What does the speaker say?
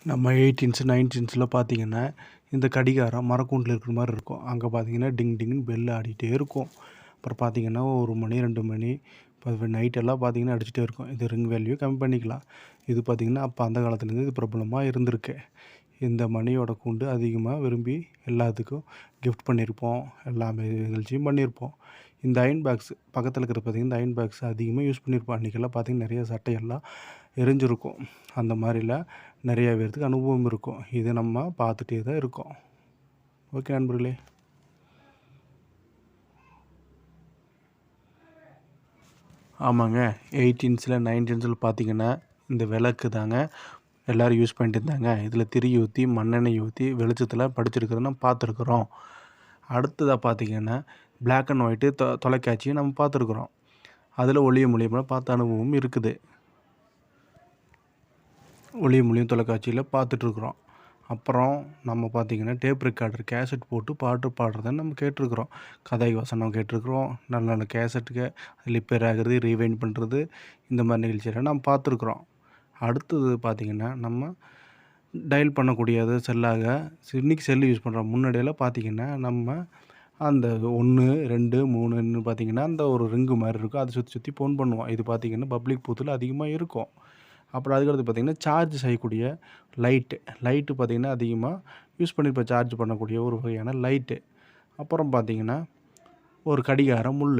நம்ம 8 இன்ச் 9 இன்ச்சில் பார்த்தீங்கன்னா இந்த கடிகாரம் மரக்கூண்டில் இருக்கிற மாதிரி இருக்கும். அங்கே பார்த்தீங்கன்னா டிங் டிங்னு பெல் ஆடிட்டே இருக்கும். அப்புறம் பார்த்தீங்கன்னா 1 மணி 2 மணி இப்போ நைட்டெல்லாம் பார்த்தீங்கன்னா அடிச்சுட்டே இருக்கும். இது ரிங் வேல்யூ கம்மி பண்ணிக்கலாம். இது பார்த்தீங்கன்னா அப்போ அந்த காலத்துலேருந்து இது பிரபலமாக இருந்திருக்கு. இந்த மணியோட கூண்டு அதிகமாக விரும்பி எல்லாத்துக்கும் கிஃப்ட் பண்ணியிருப்போம். எல்லாமே நிகழ்ச்சியும் பண்ணியிருப்போம். இந்த அயன் பாக்ஸ் பக்கத்தில் இருக்கிறது பார்த்திங்கன்னா இந்த அயன் பாக்ஸ் அதிகமாக யூஸ் பண்ணியிருப்போம். அன்றைக்கெல்லாம் பார்த்திங்கன்னா நிறைய சட்டையெல்லாம் எரிஞ்சிருக்கும். அந்த மாதிரிலாம் நிறைய பேர்த்துக்கு அனுபவம் இருக்கும். இதை நம்ம பார்த்துட்டே தான் இருக்கோம். ஓகே நண்பர்களே. ஆமாங்க, 8 இன்ச்சில் 9 இன்ச்சில் பார்த்திங்கன்னா இந்த விளக்கு தாங்க எல்லோரும் யூஸ் பண்ணிட்டு இருந்தாங்க. இதில் திரி ஊற்றி மண்ணெண்ணெய் ஊற்றி வெளிச்சத்தில் படிச்சிருக்கிறத நம்ம பார்த்துருக்குறோம். அடுத்ததாக பார்த்திங்கன்னா பிளாக் அண்ட் ஒயிட்டு தொலைக்காட்சியை நம்ம பார்த்துருக்குறோம். அதில் ஒளியும் மூலியமாக பார்த்த அனுபவம் இருக்குது. ஒளியும் மூலியம் தொலைக்காட்சியில் பார்த்துட்ருக்குறோம். அப்புறம் நம்ம பார்த்திங்கன்னா டேப் ரெக்கார்டர் கேசட் போட்டு பாட்டு பாடுறத நம்ம கேட்டிருக்குறோம். கதை வசனம் கேட்டிருக்குறோம். நல்ல நல்ல கேசட்டுக்கு ரிப்பேர் ஆகிறது, ரீவைண்ட் பண்ணுறது, இந்த மாதிரி நிகழ்ச்சியெல்லாம் நம்ம பார்த்துருக்குறோம். அடுத்தது பார்த்திங்கன்னா நம்ம டயல் பண்ணக்கூடியது செல்லாக இன்றைக்கி செல்லு யூஸ் பண்ணுறோம். முன்னாடியெல்லாம் பார்த்திங்கன்னா நம்ம அந்த 1 2 3ன்னு பார்த்திங்கன்னா அந்த ஒரு ரிங்கு மாதிரி இருக்கும். அதை சுற்றி சுற்றி ஃபோன் பண்ணுவோம். இது பார்த்திங்கன்னா பப்ளிக் பூத்தில் அதிகமாக இருக்கும். அப்புறம் அதுக்கடுத்து பார்த்திங்கன்னா சார்ஜ் செய்யக்கூடிய லைட்டு பார்த்திங்கன்னா அதிகமாக யூஸ் பண்ணி இப்போ சார்ஜ் பண்ணக்கூடிய ஒரு வகையான லைட்டு. அப்புறம் பார்த்திங்கன்னா ஒரு கடிகாரம் முள்